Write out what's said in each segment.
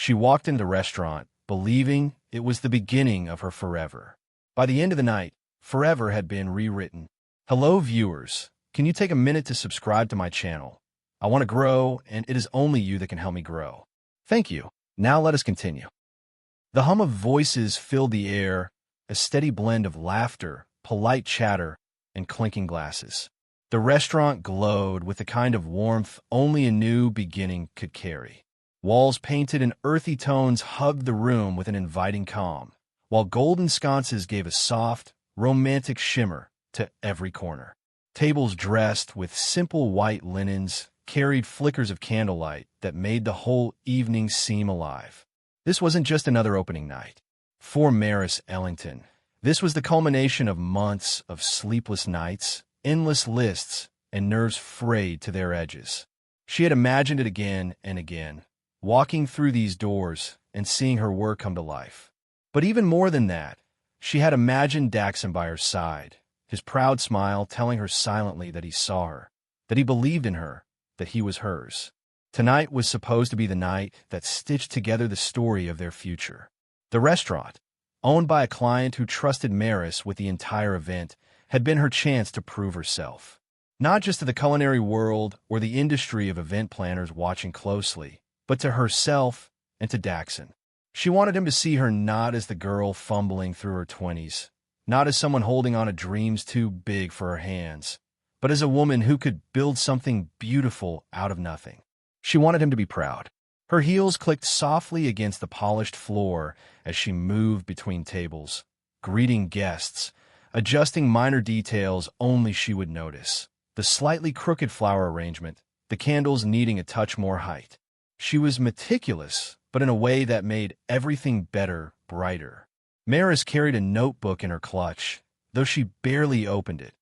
She walked into the restaurant, believing it was the beginning of her forever. By the end of the night, forever had been rewritten. Hello, viewers. Can you take a minute to subscribe to my channel? I want to grow, and it is only you that can help me grow. Thank you. Now let us continue. The hum of voices filled the air, a steady blend of laughter, polite chatter, and clinking glasses. The restaurant glowed with the kind of warmth only a new beginning could carry. Walls painted in earthy tones hugged the room with an inviting calm, while golden sconces gave a soft, romantic shimmer to every corner. Tables dressed with simple white linens carried flickers of candlelight that made the whole evening seem alive. This wasn't just another opening night. For Maris Ellington, this was the culmination of months of sleepless nights, endless lists, and nerves frayed to their edges. She had imagined it again and again, walking through these doors and seeing her work come to life. But even more than that, she had imagined Daxon by her side, his proud smile telling her silently that he saw her, that he believed in her, that he was hers. Tonight was supposed to be the night that stitched together the story of their future. The restaurant, owned by a client who trusted Maris with the entire event, had been her chance to prove herself. Not just to the culinary world or the industry of event planners watching closely, but to herself and to Daxon. She wanted him to see her not as the girl fumbling through her 20s, not as someone holding on to dreams too big for her hands, but as a woman who could build something beautiful out of nothing. She wanted him to be proud. Her heels clicked softly against the polished floor as she moved between tables, greeting guests, adjusting minor details only she would notice. The slightly crooked flower arrangement, the candles needing a touch more height. She was meticulous, but in a way that made everything better, brighter. Maris carried a notebook in her clutch, though she barely opened it.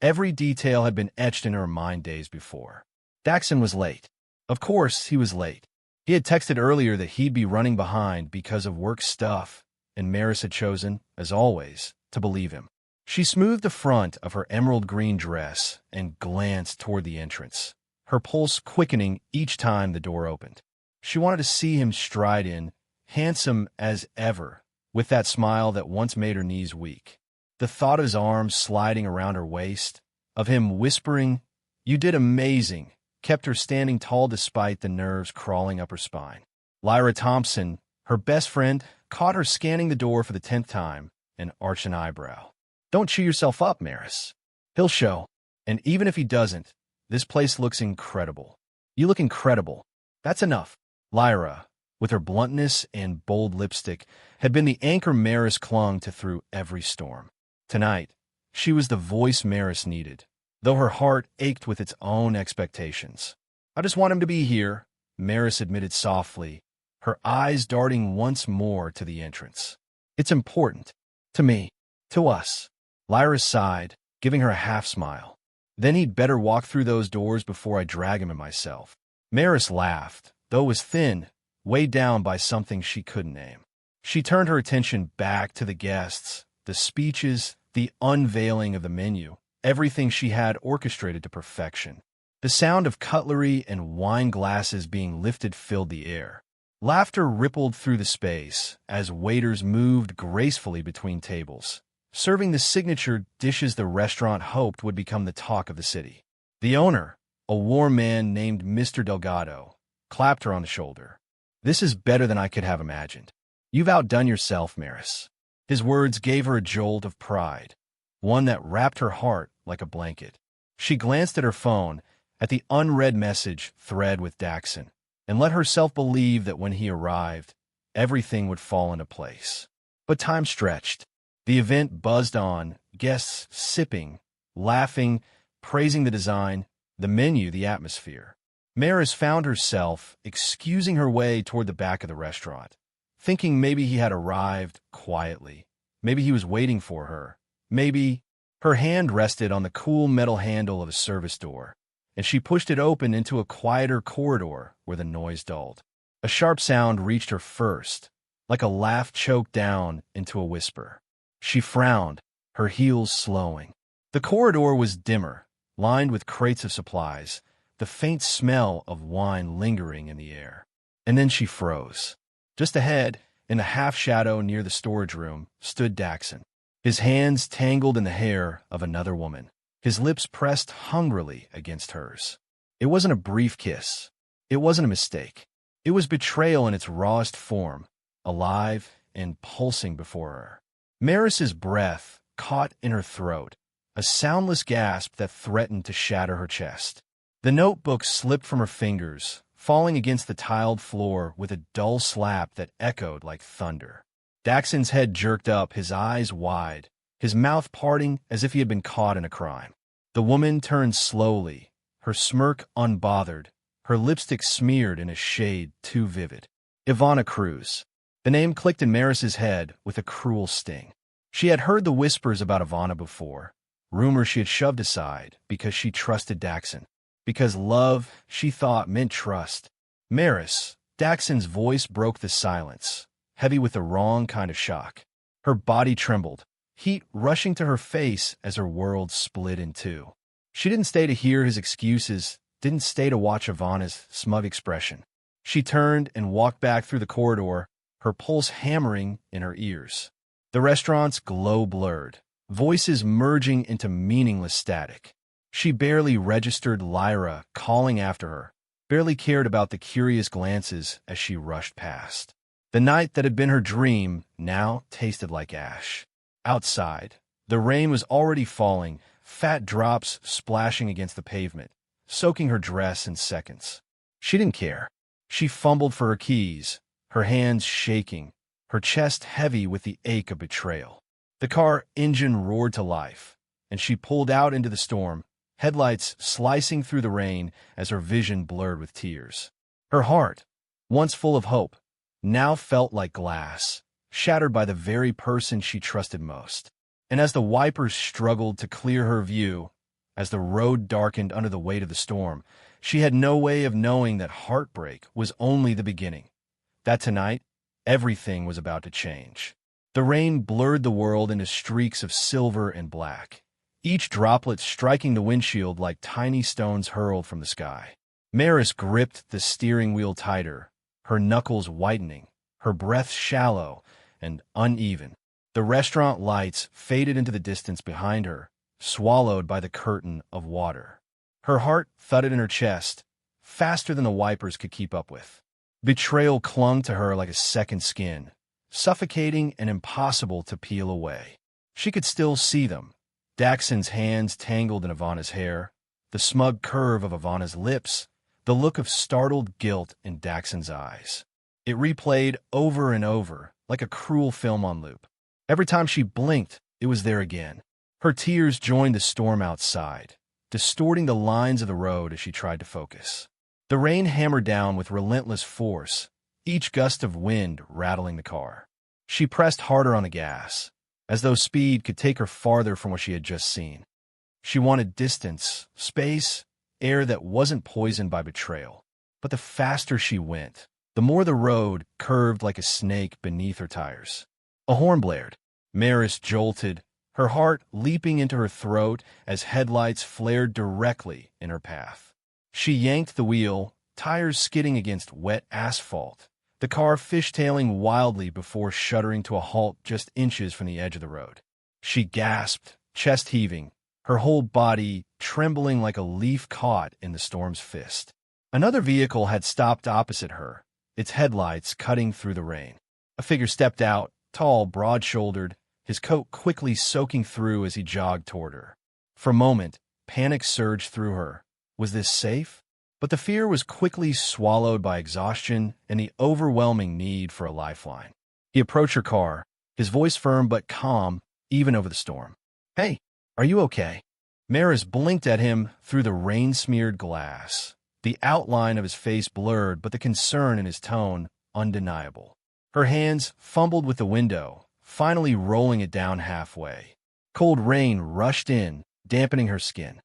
Every detail had been etched in her mind days before. Daxon was late. Of course, he was late. He had texted earlier that he'd be running behind because of work stuff, and Maris had chosen, as always, to believe him. She smoothed the front of her emerald green dress and glanced toward the entrance, her pulse quickening each time the door opened. She wanted to see him stride in, handsome as ever, with that smile that once made her knees weak. The thought of his arms sliding around her waist, of him whispering, "You did amazing," kept her standing tall despite the nerves crawling up her spine. Lyra Thompson, her best friend, caught her scanning the door for the 10th time and arched an eyebrow. "Don't cheer yourself up, Maris. He'll show. And even if he doesn't, this place looks incredible. You look incredible. That's enough." Lyra, with her bluntness and bold lipstick, had been the anchor Maris clung to through every storm. Tonight, she was the voice Maris needed, though her heart ached with its own expectations. "I just want him to be here," Maris admitted softly, her eyes darting once more to the entrance. "It's important. To me. To us." Lyra sighed, giving her a half-smile. "Then he'd better walk through those doors before I drag him in myself." Maris laughed, though it was thin, weighed down by something she couldn't name. She turned her attention back to the guests, the speeches, the unveiling of the menu, everything she had orchestrated to perfection. The sound of cutlery and wine glasses being lifted filled the air. Laughter rippled through the space as waiters moved gracefully between tables, serving the signature dishes the restaurant hoped would become the talk of the city. The owner, a warm man named Mr. Delgado, clapped her on the shoulder. "This is better than I could have imagined. You've outdone yourself, Maris." His words gave her a jolt of pride, one that wrapped her heart like a blanket. She glanced at her phone, at the unread message thread with Daxon, and let herself believe that when he arrived, everything would fall into place. But time stretched. The event buzzed on, guests sipping, laughing, praising the design, the menu, the atmosphere. Maris found herself excusing her way toward the back of the restaurant, thinking maybe he had arrived quietly. Maybe he was waiting for her. Maybe her hand rested on the cool metal handle of a service door, and she pushed it open into a quieter corridor where the noise dulled. A sharp sound reached her first, like a laugh choked down into a whisper. She frowned, her heels slowing. The corridor was dimmer, lined with crates of supplies, the faint smell of wine lingering in the air. And then she froze. Just ahead, in the half-shadow near the storage room, stood Daxon, his hands tangled in the hair of another woman, his lips pressed hungrily against hers. It wasn't a brief kiss. It wasn't a mistake. It was betrayal in its rawest form, alive and pulsing before her. Maris's breath caught in her throat, a soundless gasp that threatened to shatter her chest. The notebook slipped from her fingers, falling against the tiled floor with a dull slap that echoed like thunder. Daxon's head jerked up, his eyes wide, his mouth parting as if he had been caught in a crime. The woman turned slowly, her smirk unbothered, her lipstick smeared in a shade too vivid. Ivana Cruz. The name clicked in Maris's head with a cruel sting. She had heard the whispers about Ivana before, rumors she had shoved aside because she trusted Daxon. Because love, she thought, meant trust. Maris, Daxon's voice broke the silence, heavy with the wrong kind of shock. Her body trembled, heat rushing to her face as her world split in two. She didn't stay to hear his excuses, didn't stay to watch Ivana's smug expression. She turned and walked back through the corridor, her pulse hammering in her ears. The restaurant's glow blurred, voices merging into meaningless static. She barely registered Lyra calling after her, barely cared about the curious glances as she rushed past. The night that had been her dream now tasted like ash. Outside, the rain was already falling, fat drops splashing against the pavement, soaking her dress in seconds. She didn't care. She fumbled for her keys, her hands shaking, her chest heavy with the ache of betrayal. The car engine roared to life, and she pulled out into the storm, headlights slicing through the rain as her vision blurred with tears. Her heart, once full of hope, now felt like glass, shattered by the very person she trusted most. And as the wipers struggled to clear her view, as the road darkened under the weight of the storm, she had no way of knowing that heartbreak was only the beginning, that tonight, everything was about to change. The rain blurred the world into streaks of silver and black, each droplet striking the windshield like tiny stones hurled from the sky. Maris gripped the steering wheel tighter, her knuckles whitening, her breath shallow and uneven. The restaurant lights faded into the distance behind her, swallowed by the curtain of water. Her heart thudded in her chest, faster than the wipers could keep up with. Betrayal clung to her like a second skin, suffocating and impossible to peel away. She could still see them. Daxon's hands tangled in Ivana's hair, the smug curve of Ivana's lips, the look of startled guilt in Daxon's eyes. It replayed over and over, like a cruel film on loop. Every time she blinked, it was there again. Her tears joined the storm outside, distorting the lines of the road as she tried to focus. The rain hammered down with relentless force, each gust of wind rattling the car. She pressed harder on the gas, as though speed could take her farther from what she had just seen. She wanted distance, space, air that wasn't poisoned by betrayal. But the faster she went, the more the road curved like a snake beneath her tires. A horn blared. Maris jolted, her heart leaping into her throat as headlights flared directly in her path. She yanked the wheel, tires skidding against wet asphalt, the car fishtailing wildly before shuddering to a halt just inches from the edge of the road. She gasped, chest heaving, her whole body trembling like a leaf caught in the storm's fist. Another vehicle had stopped opposite her, its headlights cutting through the rain. A figure stepped out, tall, broad-shouldered, his coat quickly soaking through as he jogged toward her. For a moment, panic surged through her. Was this safe? But the fear was quickly swallowed by exhaustion and the overwhelming need for a lifeline. He approached her car, his voice firm but calm, even over the storm. "Hey, are you okay?" Maris blinked at him through the rain-smeared glass, the outline of his face blurred but the concern in his tone undeniable. Her hands fumbled with the window, finally rolling it down halfway. Cold rain rushed in, dampening her skin.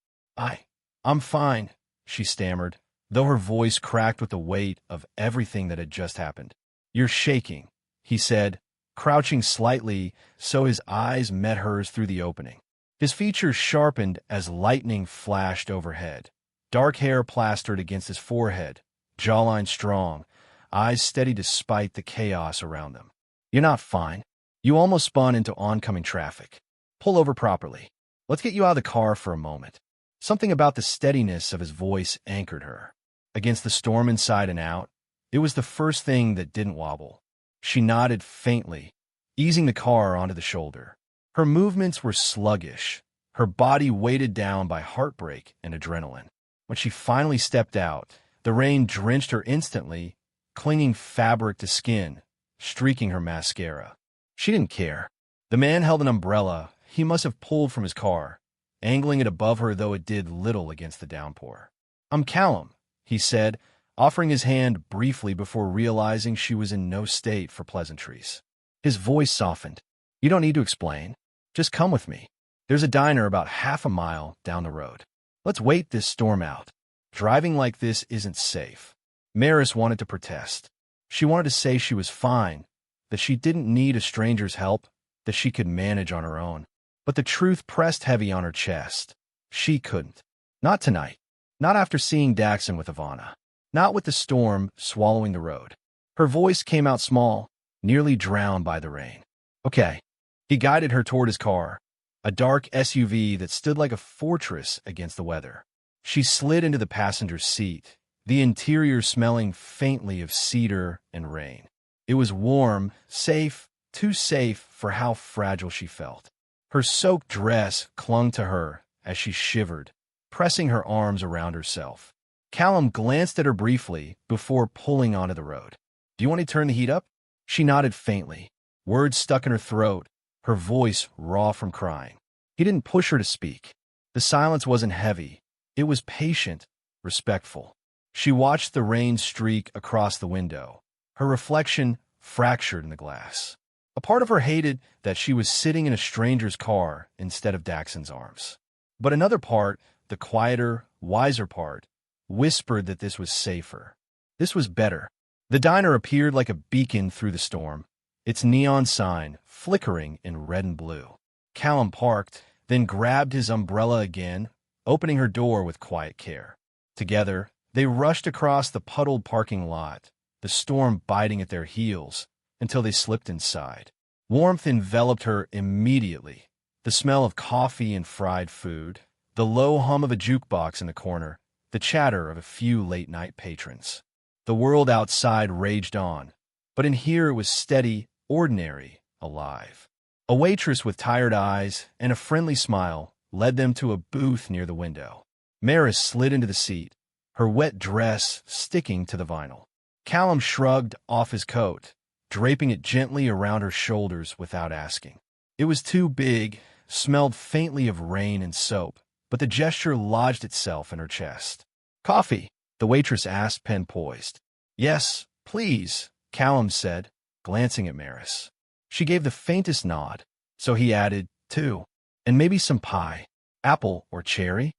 I'm fine," she stammered, though her voice cracked with the weight of everything that had just happened. "You're shaking," he said, crouching slightly so his eyes met hers through the opening. His features sharpened as lightning flashed overhead, dark hair plastered against his forehead, jawline strong, eyes steady despite the chaos around them. "You're not fine. You almost spun into oncoming traffic. Pull over properly. Let's get you out of the car for a moment." Something about the steadiness of his voice anchored her. Against the storm inside and out, it was the first thing that didn't wobble. She nodded faintly, easing the car onto the shoulder. Her movements were sluggish, her body weighted down by heartbreak and adrenaline. When she finally stepped out, the rain drenched her instantly, clinging fabric to skin, streaking her mascara. She didn't care. The man held an umbrella he must have pulled from his car, angling it above her though it did little against the downpour. "I'm Callum," he said, offering his hand briefly before realizing she was in no state for pleasantries. His voice softened. "You don't need to explain. Just come with me. There's a diner about half a mile down the road. Let's wait this storm out. Driving like this isn't safe." Maris wanted to protest. She wanted to say she was fine, that she didn't need a stranger's help, that she could manage on her own. But the truth pressed heavy on her chest. She couldn't. Not tonight. Not after seeing Daxon with Ivana. Not with the storm swallowing the road. Her voice came out small, nearly drowned by the rain. "Okay." He guided her toward his car, a dark SUV that stood like a fortress against the weather. She slid into the passenger's seat, the interior smelling faintly of cedar and rain. It was warm, safe, too safe for how fragile she felt. Her soaked dress clung to her as she shivered, pressing her arms around herself. Callum glanced at her briefly before pulling onto the road. "Do you want to turn the heat up?" She nodded faintly, words stuck in her throat, her voice raw from crying. He didn't push her to speak. The silence wasn't heavy. It was patient, respectful. She watched the rain streak across the window, her reflection fractured in the glass. A part of her hated that she was sitting in a stranger's car instead of Daxon's arms. But another part, the quieter, wiser part, whispered that this was safer. This was better. The diner appeared like a beacon through the storm, its neon sign flickering in red and blue. Callum parked, then grabbed his umbrella again, opening her door with quiet care. Together, they rushed across the puddled parking lot, the storm biting at their heels, until they slipped inside. Warmth enveloped her immediately. The smell of coffee and fried food, the low hum of a jukebox in the corner, the chatter of a few late-night patrons. The world outside raged on, but in here it was steady, ordinary, alive. A waitress with tired eyes and a friendly smile led them to a booth near the window. Maris slid into the seat, her wet dress sticking to the vinyl. Callum shrugged off his coat, draping it gently around her shoulders without asking. It was too big, smelled faintly of rain and soap, but the gesture lodged itself in her chest. "Coffee?" the waitress asked, pen poised. "Yes, please," Callum said, glancing at Maris. She gave the faintest nod, so he added, "Two, and maybe some pie. Apple or cherry?"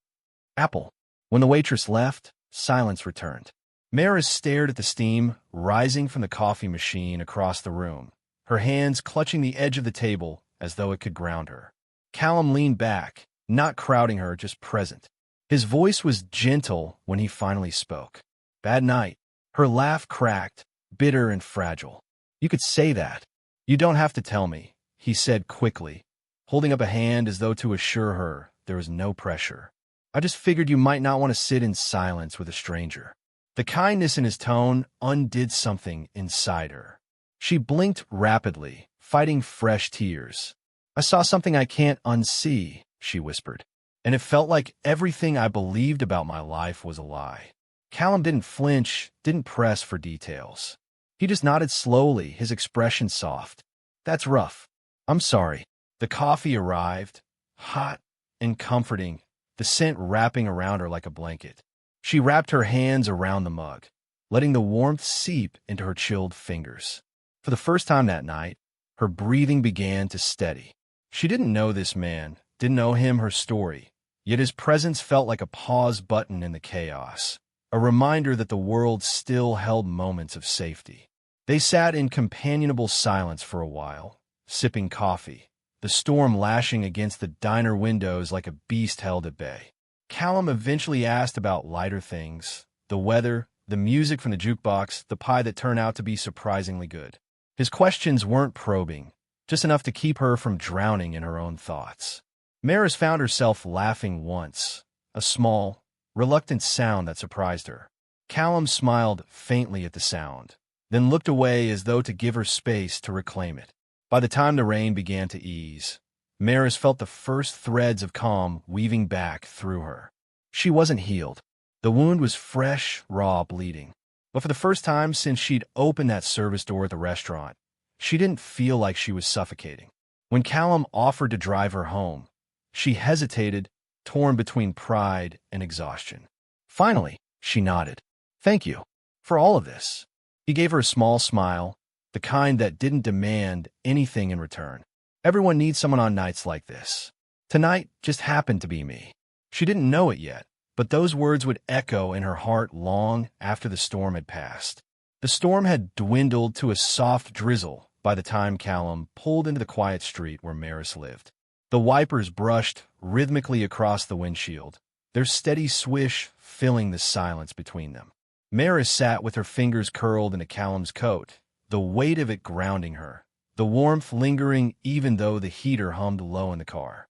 "Apple." When the waitress left, silence returned. Maris stared at the steam rising from the coffee machine across the room, her hands clutching the edge of the table as though it could ground her. Callum leaned back, not crowding her, just present. His voice was gentle when he finally spoke. "Bad night." Her laugh cracked, bitter and fragile. "You could say that. You don't have to tell me," he said quickly, holding up a hand as though to assure her there was no pressure. "I just figured you might not want to sit in silence with a stranger." The kindness in his tone undid something inside her. She blinked rapidly, fighting fresh tears. "I saw something I can't unsee," she whispered, "and it felt like everything I believed about my life was a lie." Callum didn't flinch, didn't press for details. He just nodded slowly, his expression soft. "That's rough. I'm sorry." The coffee arrived, hot and comforting, the scent wrapping around her like a blanket. She wrapped her hands around the mug, letting the warmth seep into her chilled fingers. For the first time that night, her breathing began to steady. She didn't know this man, didn't know him, her story, yet his presence felt like a pause button in the chaos, a reminder that the world still held moments of safety. They sat in companionable silence for a while, sipping coffee, the storm lashing against the diner windows like a beast held at bay. Callum eventually asked about lighter things, the weather, the music from the jukebox, the pie that turned out to be surprisingly good. His questions weren't probing, just enough to keep her from drowning in her own thoughts. Maris found herself laughing once, a small, reluctant sound that surprised her. Callum smiled faintly at the sound, then looked away as though to give her space to reclaim it. By the time the rain began to ease, Maris felt the first threads of calm weaving back through her. She wasn't healed. The wound was fresh, raw, bleeding. But for the first time since she'd opened that service door at the restaurant, she didn't feel like she was suffocating. When Callum offered to drive her home, she hesitated, torn between pride and exhaustion. Finally, she nodded. "Thank you for all of this." He gave her a small smile, the kind that didn't demand anything in return. Everyone needs someone on nights like this. Tonight just happened to be me. She didn't know it yet, but those words would echo in her heart long after the storm had passed. The storm had dwindled to a soft drizzle by the time Callum pulled into the quiet street where Maris lived. The wipers brushed rhythmically across the windshield, their steady swish filling the silence between them. Maris sat with her fingers curled into Callum's coat, the weight of it grounding her, the warmth lingering even though the heater hummed low in the car.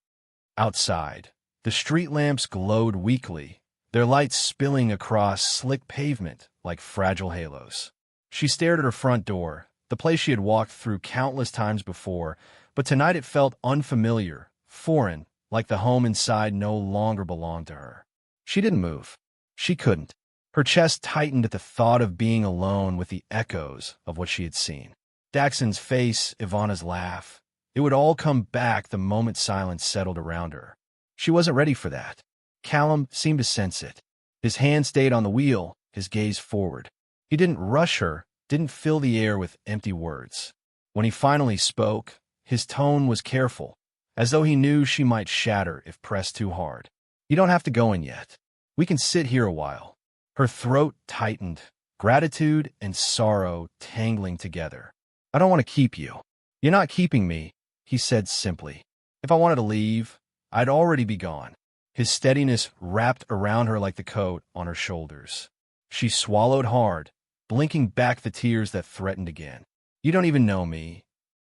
Outside, the street lamps glowed weakly, their lights spilling across slick pavement like fragile halos. She stared at her front door, the place she had walked through countless times before, but tonight it felt unfamiliar, foreign, like the home inside no longer belonged to her. She didn't move. She couldn't. Her chest tightened at the thought of being alone with the echoes of what she had seen. Daxon's face, Ivana's laugh. It would all come back the moment silence settled around her. She wasn't ready for that. Callum seemed to sense it. His hand stayed on the wheel, his gaze forward. He didn't rush her, didn't fill the air with empty words. When he finally spoke, his tone was careful, as though he knew she might shatter if pressed too hard. "You don't have to go in yet. We can sit here a while." Her throat tightened, gratitude and sorrow tangling together. "I don't want to keep you." "You're not keeping me," he said simply. "If I wanted to leave, I'd already be gone." His steadiness wrapped around her like the coat on her shoulders. She swallowed hard, blinking back the tears that threatened again. "You don't even know me."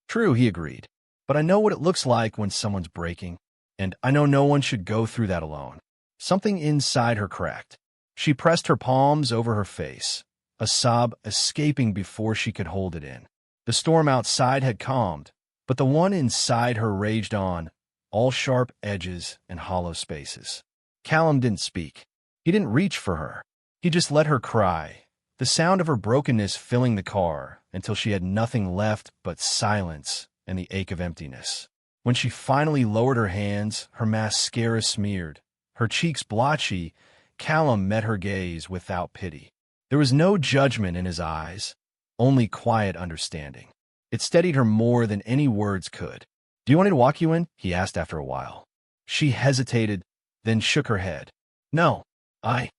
"True," he agreed. "But I know what it looks like when someone's breaking, and I know no one should go through that alone." Something inside her cracked. She pressed her palms over her face, a sob escaping before she could hold it in. The storm outside had calmed, but the one inside her raged on, all sharp edges and hollow spaces. Callum didn't speak. He didn't reach for her. He just let her cry, the sound of her brokenness filling the car until she had nothing left but silence and the ache of emptiness. When she finally lowered her hands, her mascara smeared, her cheeks blotchy, Callum met her gaze without pity. There was no judgment in his eyes, only quiet understanding. It steadied her more than any words could. "Do you want me to walk you in?" he asked after a while. She hesitated, then shook her head. "No, I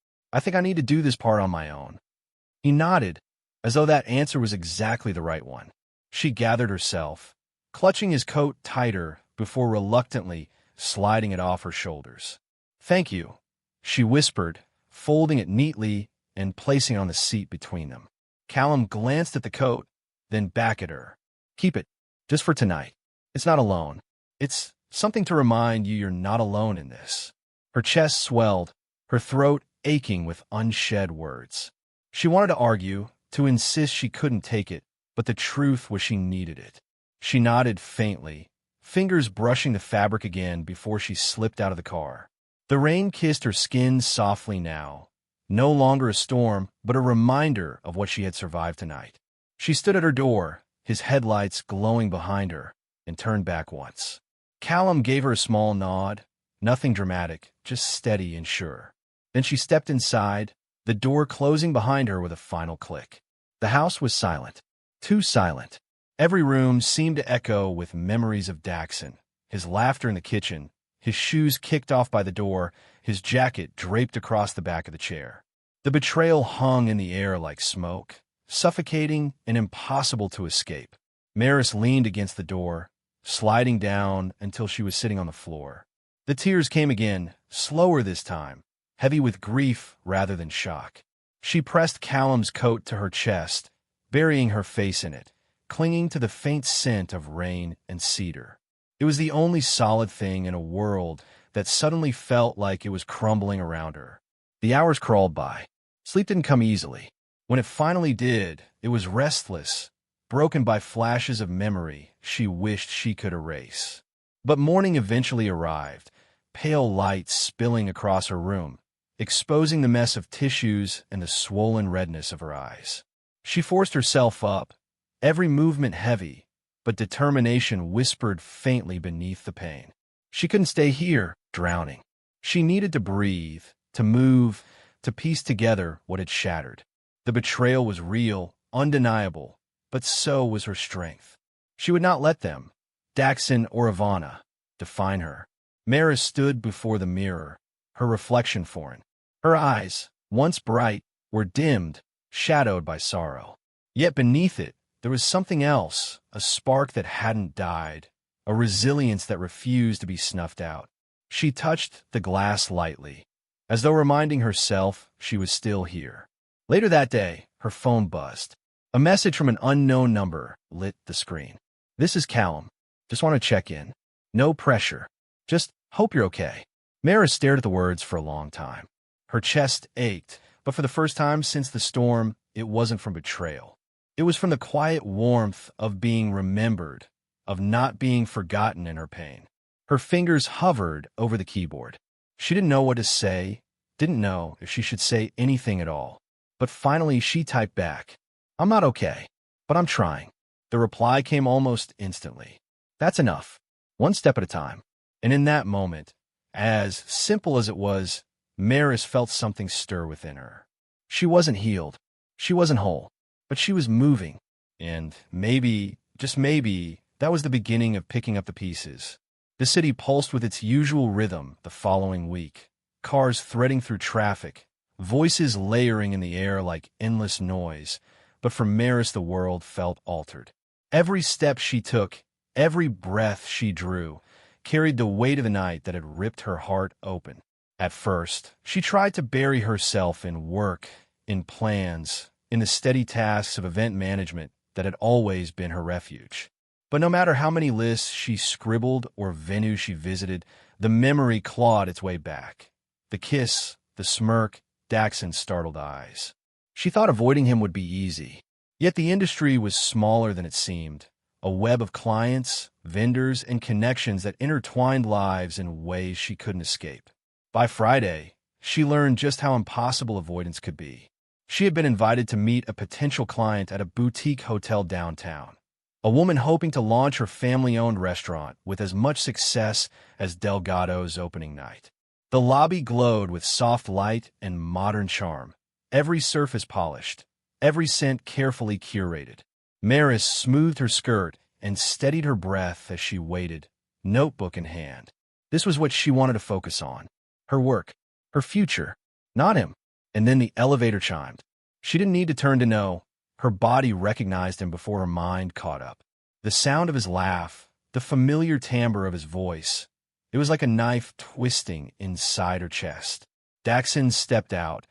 think I need to do this part on my own." He nodded, as though that answer was exactly the right one. She gathered herself, clutching his coat tighter before reluctantly sliding it off her shoulders. "Thank you," she whispered, folding it neatly and placing it on the seat between them. Callum glanced at the coat, then back at her. "Keep it, just for tonight. It's not alone. It's something to remind you you're not alone in this." Her chest swelled, her throat aching with unshed words. She wanted to argue, to insist she couldn't take it, but the truth was she needed it. She nodded faintly, fingers brushing the fabric again before she slipped out of the car. The rain kissed her skin softly now, no longer a storm, but a reminder of what she had survived tonight. She stood at her door, his headlights glowing behind her, and turned back once. Callum gave her a small nod, nothing dramatic, just steady and sure. Then she stepped inside, the door closing behind her with a final click. The house was silent, too silent. Every room seemed to echo with memories of Daxon, his laughter in the kitchen, his shoes kicked off by the door, his jacket draped across the back of the chair. The betrayal hung in the air like smoke, suffocating and impossible to escape. Maris leaned against the door, sliding down until she was sitting on the floor. The tears came again, slower this time, heavy with grief rather than shock. She pressed Callum's coat to her chest, burying her face in it, clinging to the faint scent of rain and cedar. It was the only solid thing in a world that suddenly felt like it was crumbling around her. The hours crawled by. Sleep didn't come easily. When it finally did, it was restless, broken by flashes of memory she wished she could erase. But morning eventually arrived, pale light spilling across her room, exposing the mess of tissues and the swollen redness of her eyes. She forced herself up, every movement heavy, but determination whispered faintly beneath the pain. She couldn't stay here, drowning. She needed to breathe, to move, to piece together what had shattered. The betrayal was real, undeniable, but so was her strength. She would not let them, Daxon or Ivana, define her. Maris stood before the mirror, her reflection foreign. Her eyes, once bright, were dimmed, shadowed by sorrow. Yet beneath it, there was something else, a spark that hadn't died, a resilience that refused to be snuffed out. She touched the glass lightly, as though reminding herself she was still here. Later that day, her phone buzzed. A message from an unknown number lit the screen. "This is Callum. Just want to check in. No pressure. Just hope you're okay." Maris stared at the words for a long time. Her chest ached, but for the first time since the storm, it wasn't from betrayal. It was from the quiet warmth of being remembered, of not being forgotten in her pain. Her fingers hovered over the keyboard. She didn't know what to say, didn't know if she should say anything at all. But finally she typed back, "I'm not okay, but I'm trying." The reply came almost instantly. "That's enough. One step at a time." And in that moment, as simple as it was, Maris felt something stir within her. She wasn't healed. She wasn't whole. But she was moving. And maybe, just maybe, that was the beginning of picking up the pieces. The city pulsed with its usual rhythm the following week. Cars threading through traffic, voices layering in the air like endless noise. But for Maris, the world felt altered. Every step she took, every breath she drew, carried the weight of the night that had ripped her heart open. At first, she tried to bury herself in work, in plans, in the steady tasks of event management that had always been her refuge. But no matter how many lists she scribbled or venues she visited, the memory clawed its way back. The kiss, the smirk, Daxon's startled eyes. She thought avoiding him would be easy. Yet the industry was smaller than it seemed, a web of clients, vendors, and connections that intertwined lives in ways she couldn't escape. By Friday, she learned just how impossible avoidance could be. She had been invited to meet a potential client at a boutique hotel downtown, a woman hoping to launch her family-owned restaurant with as much success as Delgado's opening night. The lobby glowed with soft light and modern charm, every surface polished, every scent carefully curated. Maris smoothed her skirt and steadied her breath as she waited, notebook in hand. This was what she wanted to focus on. Her work, her future, not him. And then the elevator chimed. She didn't need to turn to know. Her body recognized him before her mind caught up. The sound of his laugh, the familiar timbre of his voice. It was like a knife twisting inside her chest. Daxon stepped out,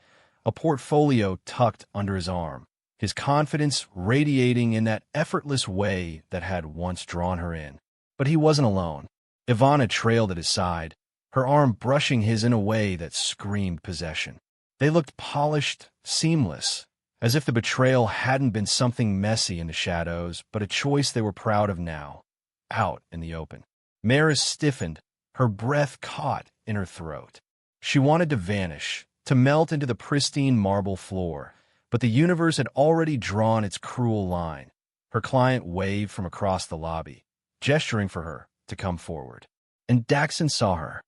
a portfolio tucked under his arm, his confidence radiating in that effortless way that had once drawn her in. But he wasn't alone. Ivana trailed at his side, her arm brushing his in a way that screamed possession. They looked polished, seamless, as if the betrayal hadn't been something messy in the shadows, but a choice they were proud of now, out in the open. Maris stiffened, her breath caught in her throat. She wanted to vanish, to melt into the pristine marble floor, but the universe had already drawn its cruel line. Her client waved from across the lobby, gesturing for her to come forward. And Daxon saw her.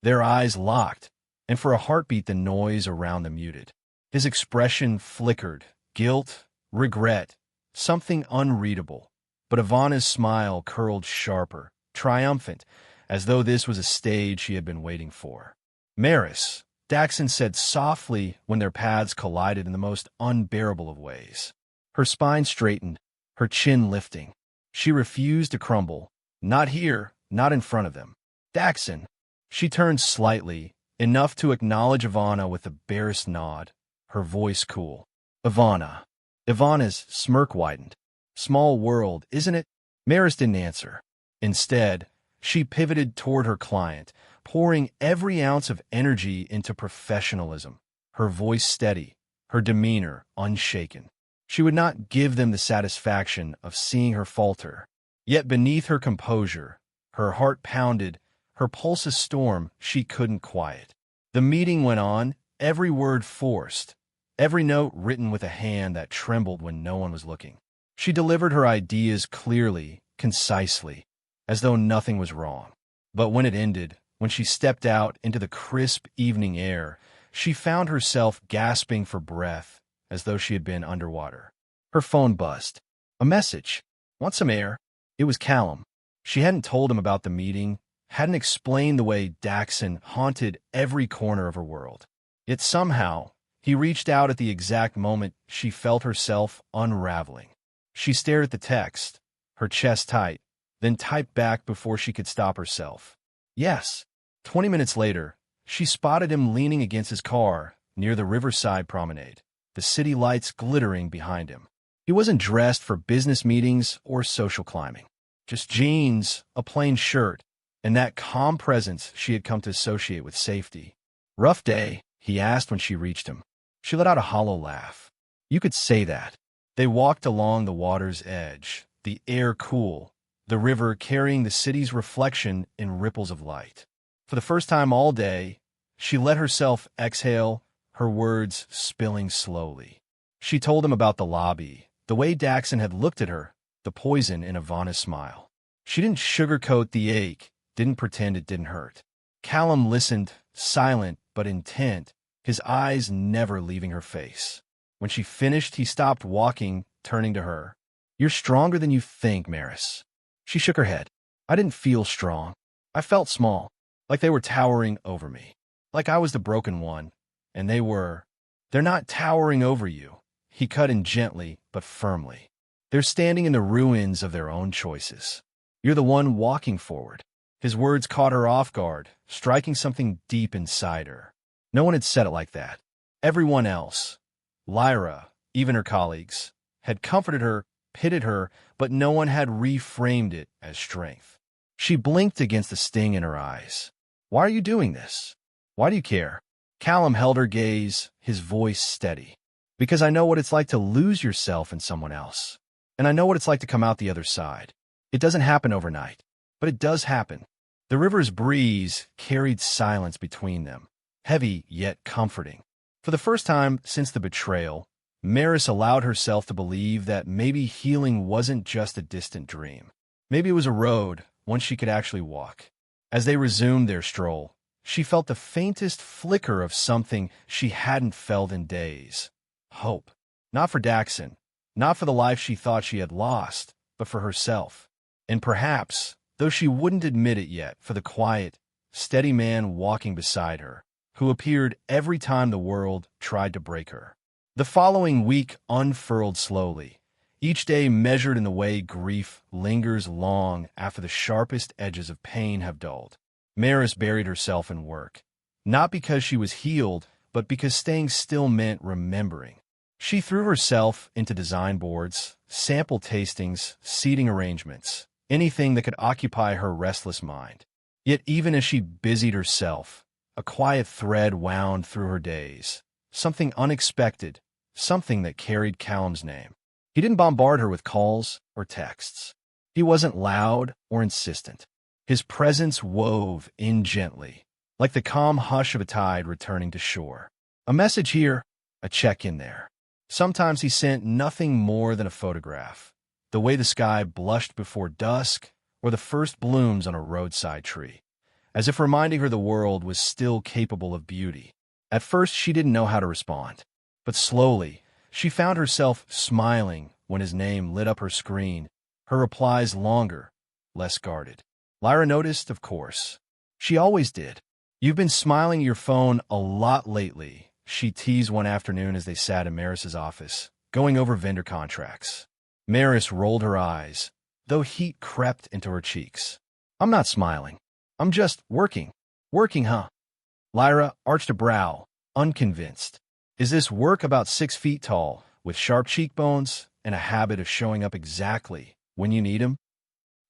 Their eyes locked, and for a heartbeat the noise around them muted. His expression flickered, guilt, regret, something unreadable. But Ivana's smile curled sharper, triumphant, as though this was a stage she had been waiting for. "Maris," Daxon said softly when their paths collided in the most unbearable of ways. Her spine straightened, her chin lifting. She refused to crumble. Not here, not in front of them. "Daxon." She turned slightly, enough to acknowledge Ivana with the barest nod, her voice cool. Ivana. Ivana's smirk widened. Small world, isn't it? Maris didn't answer. Instead, she pivoted toward her client, pouring every ounce of energy into professionalism, her voice steady, her demeanor unshaken. She would not give them the satisfaction of seeing her falter. Yet beneath her composure, her heart pounded, her pulse a storm she couldn't quiet. The meeting went on, every word forced, every note written with a hand that trembled when no one was looking. She delivered her ideas clearly, concisely, as though nothing was wrong. But when it ended, when she stepped out into the crisp evening air, she found herself gasping for breath, as though she had been underwater. Her phone buzzed. A message. Want some air? It was Callum. She hadn't told him about the meeting, hadn't explained the way Daxon haunted every corner of her world. Yet somehow, he reached out at the exact moment she felt herself unraveling. She stared at the text, her chest tight, then typed back before she could stop herself. Yes. 20 minutes later, she spotted him leaning against his car near the riverside promenade, the city lights glittering behind him. He wasn't dressed for business meetings or social climbing. Just jeans, a plain shirt, and that calm presence she had come to associate with safety. Rough day, he asked when she reached him. She let out a hollow laugh. You could say that. They walked along the water's edge, the air cool, the river carrying the city's reflection in ripples of light. For the first time all day, she let herself exhale, her words spilling slowly. She told him about the lobby, the way Daxon had looked at her, the poison in Ivana's smile. She didn't sugarcoat the ache, didn't pretend it didn't hurt. Callum listened, silent but intent, his eyes never leaving her face. When she finished, he stopped walking, turning to her. You're stronger than you think, Maris. She shook her head. I didn't feel strong. I felt small, like they were towering over me, like I was the broken one, and they were. They're not towering over you, he cut in gently but firmly. They're standing in the ruins of their own choices. You're the one walking forward. His words caught her off guard, striking something deep inside her. No one had said it like that. Everyone else, Lyra, even her colleagues, had comforted her, pitied her, but no one had reframed it as strength. She blinked against the sting in her eyes. Why are you doing this? Why do you care? Callum held her gaze, his voice steady. Because I know what it's like to lose yourself in someone else. And I know what it's like to come out the other side. It doesn't happen overnight, but it does happen. The river's breeze carried silence between them, heavy yet comforting. For the first time since the betrayal, Maris allowed herself to believe that maybe healing wasn't just a distant dream. Maybe it was a road, one she could actually walk. As they resumed their stroll, she felt the faintest flicker of something she hadn't felt in days. Hope. Not for Daxon, not for the life she thought she had lost, but for herself. And perhaps, though she wouldn't admit it yet, for the quiet, steady man walking beside her, who appeared every time the world tried to break her. The following week unfurled slowly, each day measured in the way grief lingers long after the sharpest edges of pain have dulled. Maris buried herself in work, not because she was healed, but because staying still meant remembering. She threw herself into design boards, sample tastings, seating arrangements, anything that could occupy her restless mind. Yet even as she busied herself, a quiet thread wound through her days, something unexpected, something that carried Callum's name. He didn't bombard her with calls or texts. He wasn't loud or insistent. His presence wove in gently, like the calm hush of a tide returning to shore. A message here, a check-in there. Sometimes he sent nothing more than a photograph, the way the sky blushed before dusk or the first blooms on a roadside tree, as if reminding her the world was still capable of beauty. At first, she didn't know how to respond, but slowly, she found herself smiling when his name lit up her screen, her replies longer, less guarded. Lyra noticed, of course. She always did. You've been smiling at your phone a lot lately, she teased one afternoon as they sat in Maris's office, going over vendor contracts. Maris rolled her eyes, though heat crept into her cheeks. I'm not smiling. I'm just working. Working, huh? Lyra arched a brow, unconvinced. Is this work about 6 feet tall, with sharp cheekbones and a habit of showing up exactly when you need him?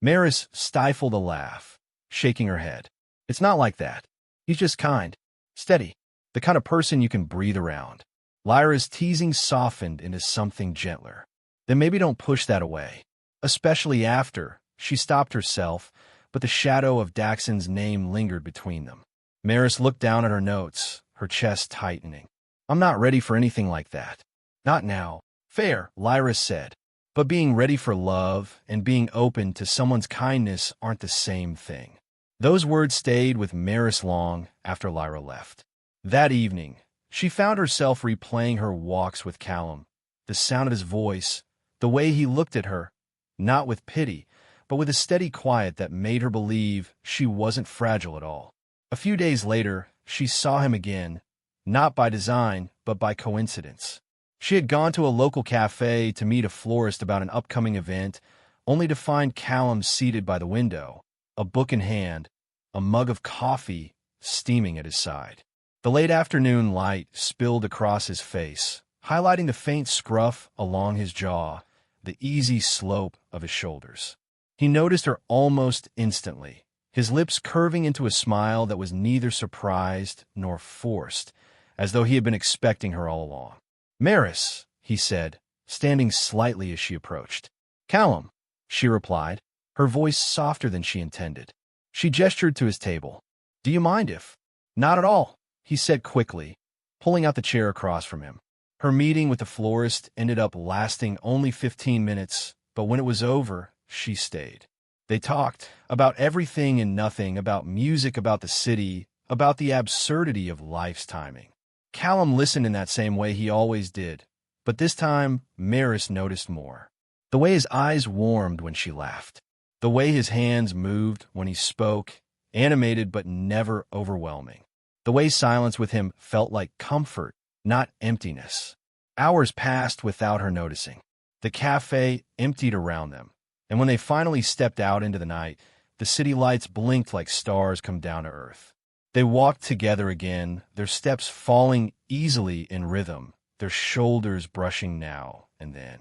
Maris stifled a laugh, shaking her head. It's not like that. He's just kind, steady, the kind of person you can breathe around. Lyra's teasing softened into something gentler. Then maybe don't push that away. Especially after she stopped herself, but the shadow of Daxon's name lingered between them. Maris looked down at her notes, her chest tightening. I'm not ready for anything like that. Not now. Fair, Lyra said. But being ready for love and being open to someone's kindness aren't the same thing. Those words stayed with Maris long after Lyra left. That evening, she found herself replaying her walks with Callum, the sound of his voice, the way he looked at her, not with pity, but with a steady quiet that made her believe she wasn't fragile at all. A few days later, she saw him again, not by design, but by coincidence. She had gone to a local cafe to meet a florist about an upcoming event, only to find Callum seated by the window, a book in hand, a mug of coffee steaming at his side. The late afternoon light spilled across his face, highlighting the faint scruff along his jaw, the easy slope of his shoulders. He noticed her almost instantly, his lips curving into a smile that was neither surprised nor forced, as though he had been expecting her all along. Maris, he said, standing slightly as she approached. Callum, she replied, her voice softer than she intended. She gestured to his table. Do you mind if? Not at all, he said quickly, pulling out the chair across from him. Her meeting with the florist ended up lasting only 15 minutes, but when it was over, she stayed. They talked about everything and nothing, about music, about the city, about the absurdity of life's timing. Callum listened in that same way he always did, but this time Maris noticed more. The way his eyes warmed when she laughed, the way his hands moved when he spoke, animated but never overwhelming, the way silence with him felt like comfort, not emptiness. Hours passed without her noticing. The cafe emptied around them, and when they finally stepped out into the night, the city lights blinked like stars come down to earth. They walked together again, their steps falling easily in rhythm, their shoulders brushing now and then.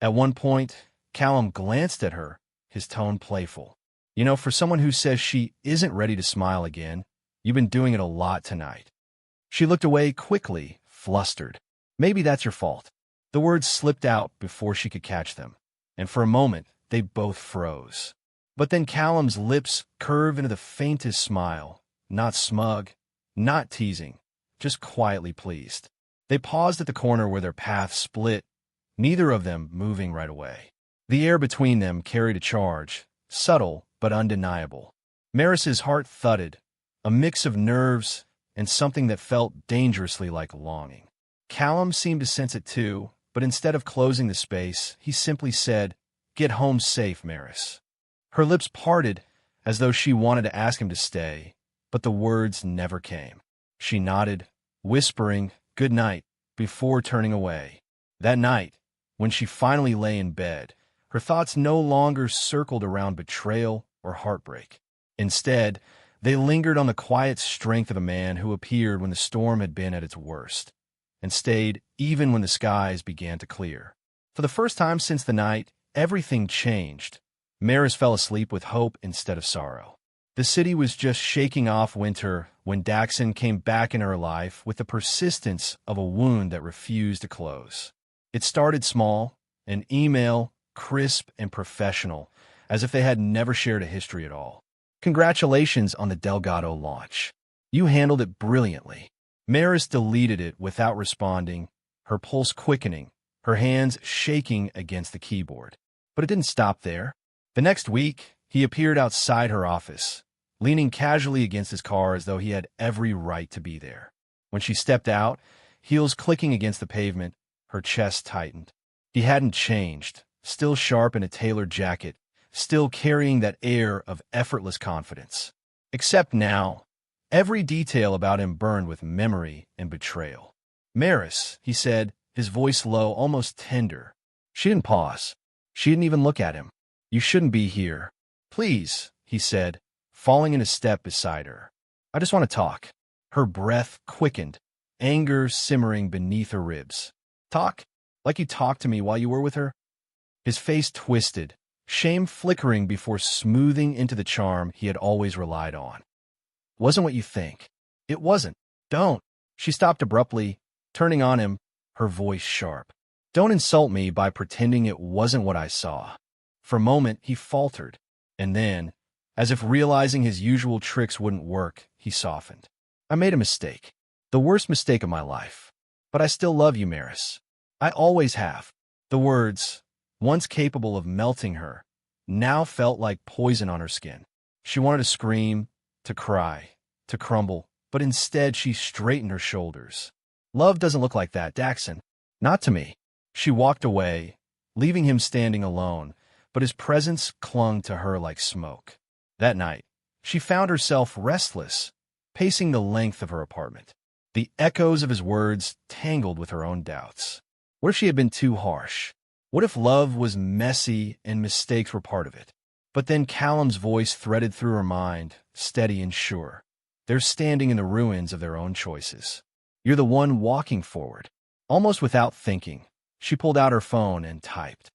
At one point, Callum glanced at her, his tone playful. You know, for someone who says she isn't ready to smile again, you've been doing it a lot tonight. She looked away quickly, flustered. Maybe that's your fault. The words slipped out before she could catch them, and for a moment, they both froze. But then Callum's lips curved into the faintest smile. Not smug, not teasing, just quietly pleased. They paused at the corner where their paths split, neither of them moving right away. The air between them carried a charge, subtle but undeniable. Maris's heart thudded, a mix of nerves and something that felt dangerously like longing. Callum seemed to sense it too, but instead of closing the space, he simply said, "Get home safe, Maris." Her lips parted as though she wanted to ask him to stay, but the words never came. She nodded, whispering, "Good night," before turning away. That night, when she finally lay in bed, her thoughts no longer circled around betrayal or heartbreak. Instead, they lingered on the quiet strength of a man who appeared when the storm had been at its worst, and stayed even when the skies began to clear. For the first time since the night, everything changed. Maris fell asleep with hope instead of sorrow. The city was just shaking off winter when Daxon came back in her life with the persistence of a wound that refused to close. It started small, an email, crisp and professional, as if they had never shared a history at all. "Congratulations on the Delgado launch. You handled it brilliantly." Maris deleted it without responding, her pulse quickening, her hands shaking against the keyboard. But it didn't stop there. The next week, he appeared outside her office, leaning casually against his car as though he had every right to be there. When she stepped out, heels clicking against the pavement, her chest tightened. He hadn't changed, still sharp in a tailored jacket, still carrying that air of effortless confidence. Except now, every detail about him burned with memory and betrayal. "Maris," he said, his voice low, almost tender. She didn't pause. She didn't even look at him. "You shouldn't be here." "Please," he said, falling in a step beside her. "I just want to talk." Her breath quickened, anger simmering beneath her ribs. Talk? Like you talked to me while you were with her? His face twisted, shame flickering before smoothing into the charm he had always relied on. Wasn't what you think. It wasn't. Don't. She stopped abruptly, turning on him, her voice sharp. Don't insult me by pretending it wasn't what I saw. For a moment, he faltered, and then, as if realizing his usual tricks wouldn't work, he softened. I made a mistake. The worst mistake of my life. But I still love you, Maris. I always have. The words, once capable of melting her, now felt like poison on her skin. She wanted to scream, to cry, to crumble, but instead she straightened her shoulders. Love doesn't look like that, Daxon. Not to me. She walked away, leaving him standing alone, but his presence clung to her like smoke. That night, she found herself restless, pacing the length of her apartment. The echoes of his words tangled with her own doubts. What if she had been too harsh? What if love was messy and mistakes were part of it? But then Callum's voice threaded through her mind, steady and sure. They're standing in the ruins of their own choices. You're the one walking forward. Almost without thinking, she pulled out her phone and typed.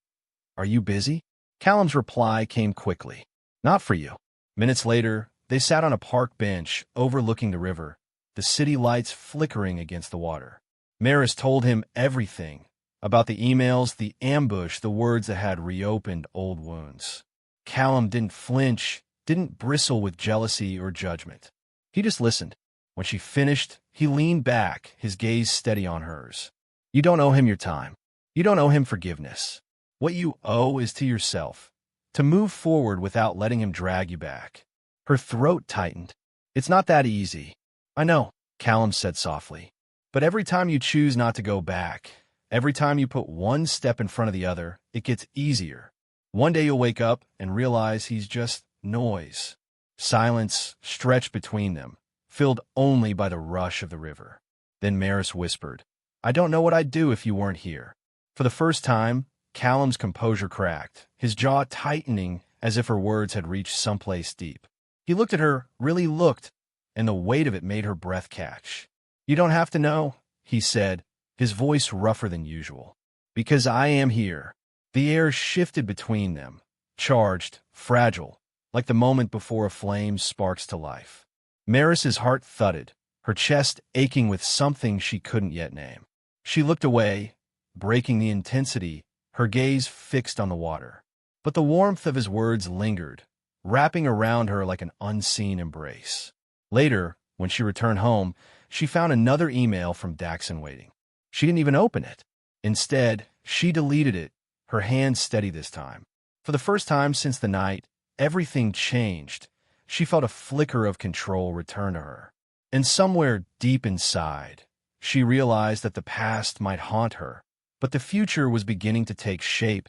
Are you busy? Callum's reply came quickly. Not for you. Minutes later, they sat on a park bench overlooking the river, the city lights flickering against the water. Maris told him everything about the emails, the ambush, the words that had reopened old wounds. Callum didn't flinch, didn't bristle with jealousy or judgment. He just listened. When she finished, he leaned back, his gaze steady on hers. You don't owe him your time. You don't owe him forgiveness. What you owe is to yourself, to move forward without letting him drag you back. Her throat tightened. It's not that easy. I know, Callum said softly. But every time you choose not to go back, every time you put one step in front of the other, it gets easier. One day you'll wake up and realize he's just noise. Silence stretched between them, filled only by the rush of the river. Then Maris whispered, I don't know what I'd do if you weren't here. For the first time, Callum's composure cracked, his jaw tightening as if her words had reached someplace deep. He looked at her, really looked, and the weight of it made her breath catch. You don't have to know, he said, his voice rougher than usual. Because I am here. The air shifted between them, charged, fragile, like the moment before a flame sparks to life. Maris's heart thudded, her chest aching with something she couldn't yet name. She looked away, breaking the intensity, her gaze fixed on the water. But the warmth of his words lingered, wrapping around her like an unseen embrace. Later, when she returned home, she found another email from Daxon waiting. She didn't even open it. Instead, she deleted it, her hand steady this time. For the first time since the night, everything changed. She felt a flicker of control return to her. And somewhere deep inside, she realized that the past might haunt her, but the future was beginning to take shape,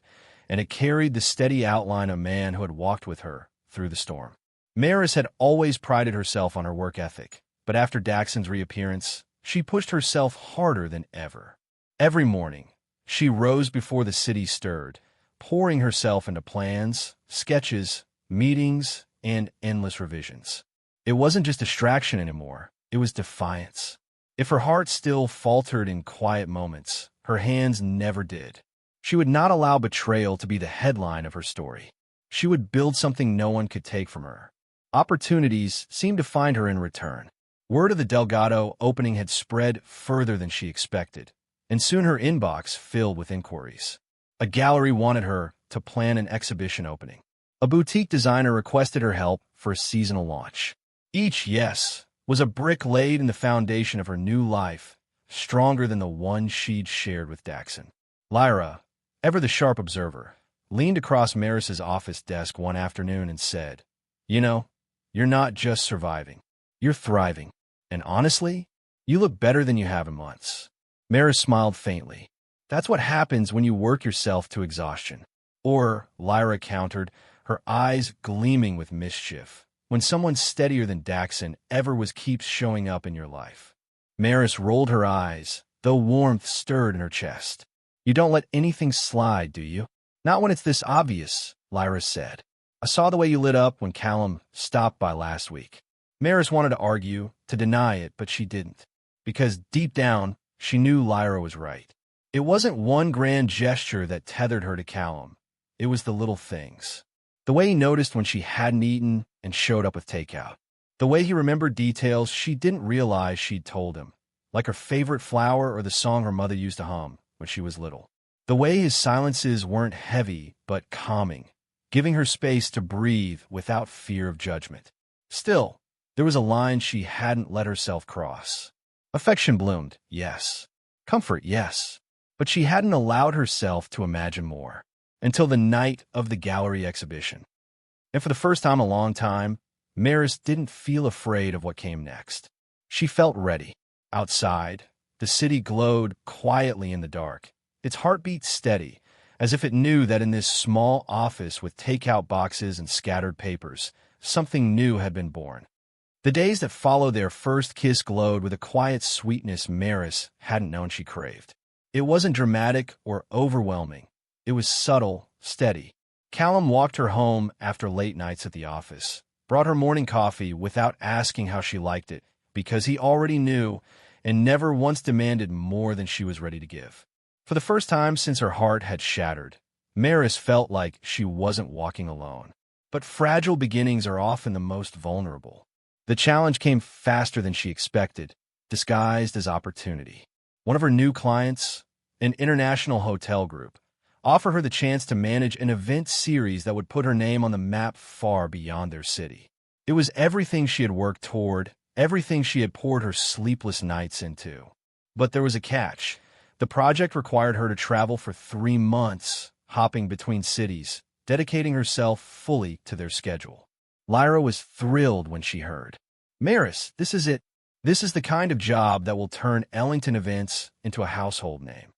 and it carried the steady outline of a man who had walked with her through the storm. Maris had always prided herself on her work ethic, but after Daxon's reappearance, she pushed herself harder than ever. Every morning, she rose before the city stirred, pouring herself into plans, sketches, meetings, and endless revisions. It wasn't just distraction anymore, it was defiance. If her heart still faltered in quiet moments, her hands never did. She would not allow betrayal to be the headline of her story. She would build something no one could take from her. Opportunities seemed to find her in return. Word of the Delgado opening had spread further than she expected, and soon her inbox filled with inquiries. A gallery wanted her to plan an exhibition opening. A boutique designer requested her help for a seasonal launch. Each yes was a brick laid in the foundation of her new life, stronger than the one she'd shared with Daxon. Lyra, ever the sharp observer, leaned across Maris's office desk one afternoon and said, You know, you're not just surviving, you're thriving. And honestly, you look better than you have in months. Maris smiled faintly. That's what happens when you work yourself to exhaustion. Or, Lyra countered, her eyes gleaming with mischief, when someone steadier than Daxon ever was keeps showing up in your life. Maris rolled her eyes, though warmth stirred in her chest. You don't let anything slide, do you? Not when it's this obvious, Lyra said. I saw the way you lit up when Callum stopped by last week. Maris wanted to argue, to deny it, but she didn't. because deep down, she knew Lyra was right. It wasn't one grand gesture that tethered her to Callum. It was the little things. The way he noticed when she hadn't eaten and showed up with takeout. The way he remembered details she didn't realize she'd told him, like her favorite flower or the song her mother used to hum when she was little. The way his silences weren't heavy but calming, giving her space to breathe without fear of judgment. Still, there was a line she hadn't let herself cross. Affection bloomed, yes. Comfort, yes. But she hadn't allowed herself to imagine more until the night of the gallery exhibition. And for the first time in a long time, Maris didn't feel afraid of what came next. She felt ready. Outside, the city glowed quietly in the dark, its heartbeat steady, as if it knew that in this small office with takeout boxes and scattered papers, something new had been born. The days that followed their first kiss glowed with a quiet sweetness Maris hadn't known she craved. It wasn't dramatic or overwhelming. It was subtle, steady. Callum walked her home after late nights at the office, brought her morning coffee without asking how she liked it, because he already knew and never once demanded more than she was ready to give. For the first time since her heart had shattered, Maris felt like she wasn't walking alone. But fragile beginnings are often the most vulnerable. The challenge came faster than she expected, disguised as opportunity. One of her new clients, an international hotel group, offered her the chance to manage an event series that would put her name on the map far beyond their city. It was everything she had worked toward, everything she had poured her sleepless nights into. But there was a catch. The project required her to travel for 3 months, hopping between cities, dedicating herself fully to their schedule. Lyra was thrilled when she heard. Maris, this is it. This is the kind of job that will turn Ellington events into a household name.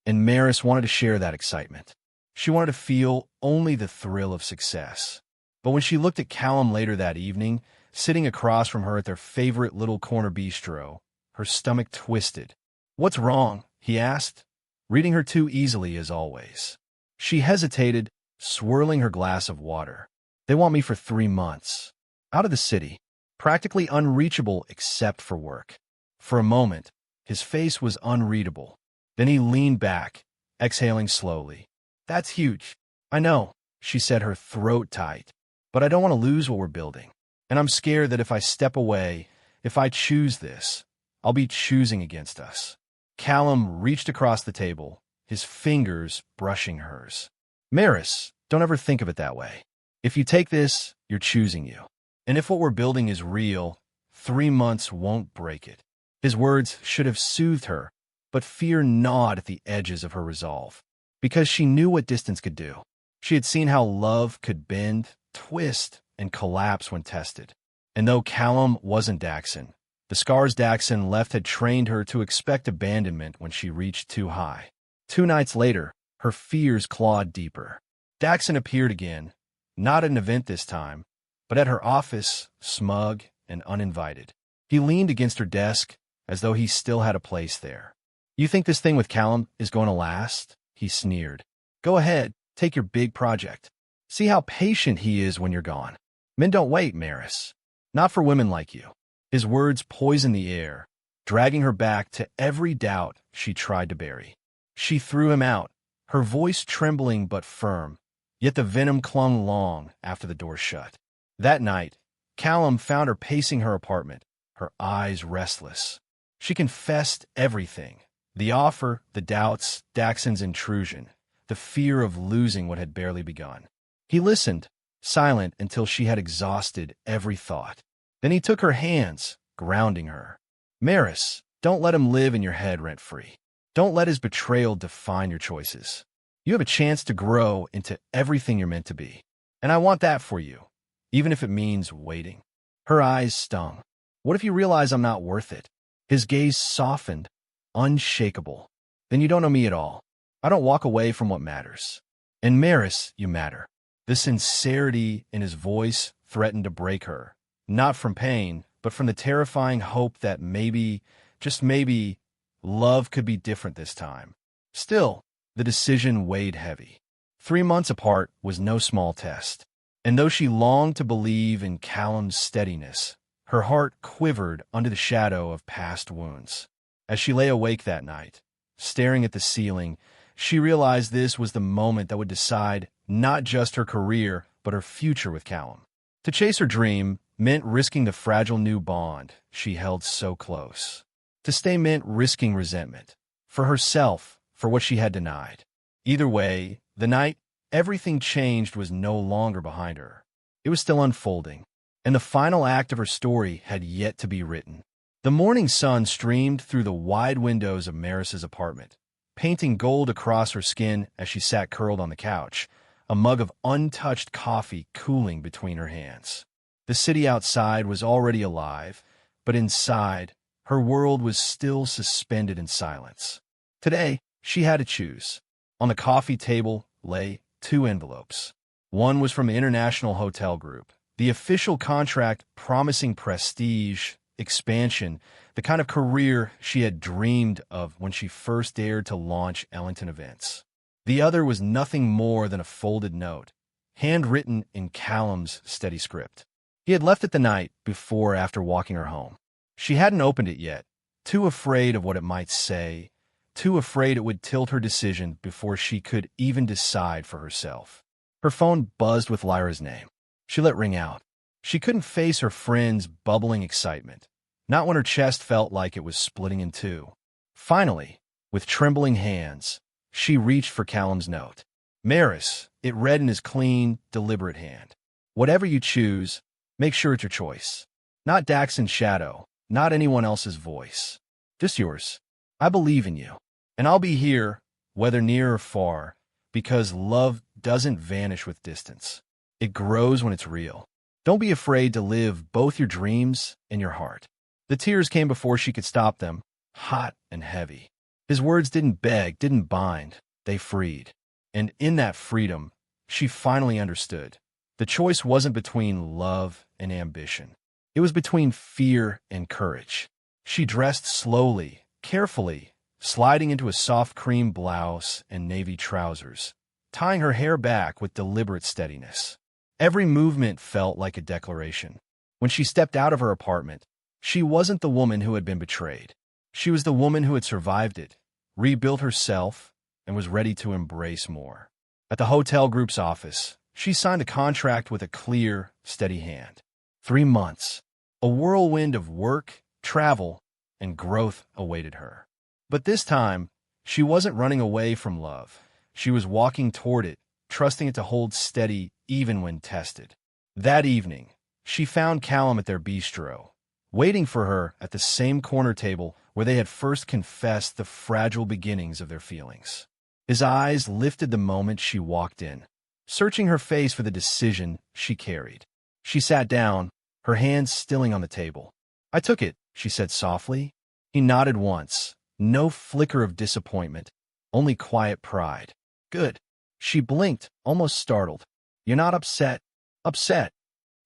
And Maris wanted to share that excitement. She wanted to feel only the thrill of success. But when she looked at Callum later that evening, sitting across from her at their favorite little corner bistro, her stomach twisted. "What's wrong?" he asked, reading her too easily as always. She hesitated, swirling her glass of water. "They want me for 3 months. Out of the city. Practically unreachable except for work." For a moment, his face was unreadable. Then he leaned back, exhaling slowly. "That's huge. I know," she said, her throat tight. "But I don't want to lose what we're building. And I'm scared that if I step away, if I choose this, I'll be choosing against us." Callum reached across the table, his fingers brushing hers. "Maris, don't ever think of it that way. If you take this, you're choosing you. And if what we're building is real, 3 months won't break it." His words should have soothed her, but fear gnawed at the edges of her resolve. Because she knew what distance could do. She had seen how love could bend, twist, and collapse when tested. And though Callum wasn't Daxon, the scars Daxon left had trained her to expect abandonment when she reached too high. 2 nights later, her fears clawed deeper. Daxon appeared again, not at an event this time, but at her office, smug and uninvited. He leaned against her desk as though he still had a place there. "You think this thing with Callum is going to last?" he sneered. "Go ahead, take your big project. See how patient he is when you're gone. Men don't wait, Maris. Not for women like you." His words poisoned the air, dragging her back to every doubt she tried to bury. She threw him out, her voice trembling but firm, yet the venom clung long after the door shut. That night, Callum found her pacing her apartment, her eyes restless. She confessed everything. The offer, the doubts, Daxon's intrusion, the fear of losing what had barely begun. He listened, silent until she had exhausted every thought. Then he took her hands, grounding her. "Maris, don't let him live in your head rent-free. Don't let his betrayal define your choices. You have a chance to grow into everything you're meant to be. And I want that for you, even if it means waiting." Her eyes stung. "What if you realize I'm not worth it?" His gaze softened, unshakable. "Then you don't know me at all. I don't walk away from what matters. And Maris, you matter." The sincerity in his voice threatened to break her, not from pain, but from the terrifying hope that maybe, just maybe, love could be different this time. Still, the decision weighed heavy. 3 months apart was no small test. And though she longed to believe in Callum's steadiness, her heart quivered under the shadow of past wounds. As she lay awake that night, staring at the ceiling, she realized this was the moment that would decide not just her career, but her future with Callum. To chase her dream meant risking the fragile new bond she held so close. To stay meant risking resentment, for herself, for what she had denied. Either way, the night everything changed was no longer behind her. It was still unfolding, and the final act of her story had yet to be written. The morning sun streamed through the wide windows of Maris's apartment, painting gold across her skin as she sat curled on the couch, a mug of untouched coffee cooling between her hands. The city outside was already alive, but inside, her world was still suspended in silence. Today, she had to choose. On the coffee table lay 2 envelopes. One was from the International Hotel Group, the official contract promising prestige, expansion, the kind of career she had dreamed of when she first dared to launch Ellington events. The other was nothing more than a folded note, handwritten in Callum's steady script. He had left it the night before after walking her home. She hadn't opened it yet, too afraid of what it might say, too afraid it would tilt her decision before she could even decide for herself. Her phone buzzed with Lyra's name. She let it ring out. She couldn't face her friend's bubbling excitement, not when her chest felt like it was splitting in two. Finally, with trembling hands, she reached for Callum's note. Maris, it read in his clean, deliberate hand. Whatever you choose, make sure it's your choice. Not Daxon's shadow, not anyone else's voice. Just yours. I believe in you. And I'll be here, whether near or far, because love doesn't vanish with distance. It grows when it's real. Don't be afraid to live both your dreams and your heart. The tears came before she could stop them, hot and heavy. His words didn't beg, didn't bind. They freed. And in that freedom, she finally understood. The choice wasn't between love and ambition. It was between fear and courage. She dressed slowly, carefully, sliding into a soft cream blouse and navy trousers, tying her hair back with deliberate steadiness. Every movement felt like a declaration. When she stepped out of her apartment, she wasn't the woman who had been betrayed. She was the woman who had survived it, rebuilt herself, and was ready to embrace more. At the hotel group's office, she signed a contract with a clear, steady hand. 3 months. A whirlwind of work, travel, and growth awaited her. But this time, she wasn't running away from love. She was walking toward it, trusting it to hold steady even when tested. That evening, she found Callum at their bistro, waiting for her at the same corner table where they had first confessed the fragile beginnings of their feelings. His eyes lifted the moment she walked in, searching her face for the decision she carried. She sat down, her hands stilling on the table. I took it, she said softly. He nodded once, no flicker of disappointment, only quiet pride. Good. She blinked, almost startled. You're not upset? Upset.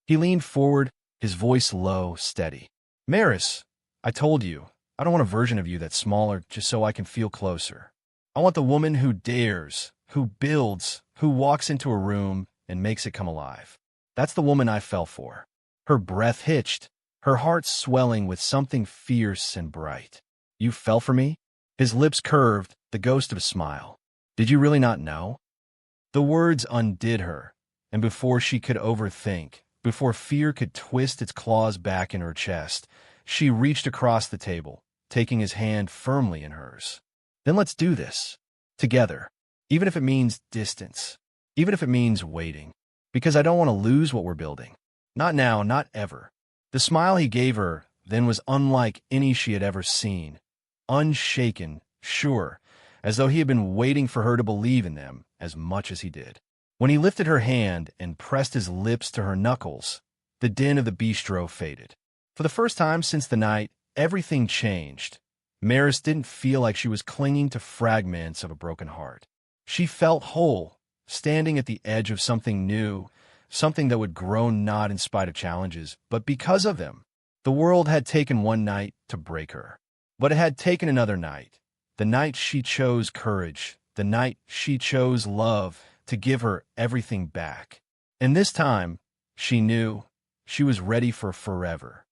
He leaned forward, his voice low, steady. Maris, I told you, I don't want a version of you that's smaller just so I can feel closer. I want the woman who dares, who builds, who walks into a room and makes it come alive. That's the woman I fell for. Her breath hitched, her heart swelling with something fierce and bright. You fell for me? His lips curved, the ghost of a smile. Did you really not know? The words undid her, and before she could overthink, before fear could twist its claws back in her chest, she reached across the table, taking his hand firmly in hers. Then let's do this. Together. Even if it means distance. Even if it means waiting. Because I don't want to lose what we're building. Not now, not ever. The smile he gave her then was unlike any she had ever seen. Unshaken, sure, as though he had been waiting for her to believe in them as much as he did. When he lifted her hand and pressed his lips to her knuckles, the din of the bistro faded. For the first time since the night, everything changed. Maris didn't feel like she was clinging to fragments of a broken heart. She felt whole, standing at the edge of something new, something that would grow not in spite of challenges, but because of them. The world had taken one night to break her, but it had taken another night, the night she chose courage, the night she chose love, to give her everything back. And this time, she knew she was ready for forever.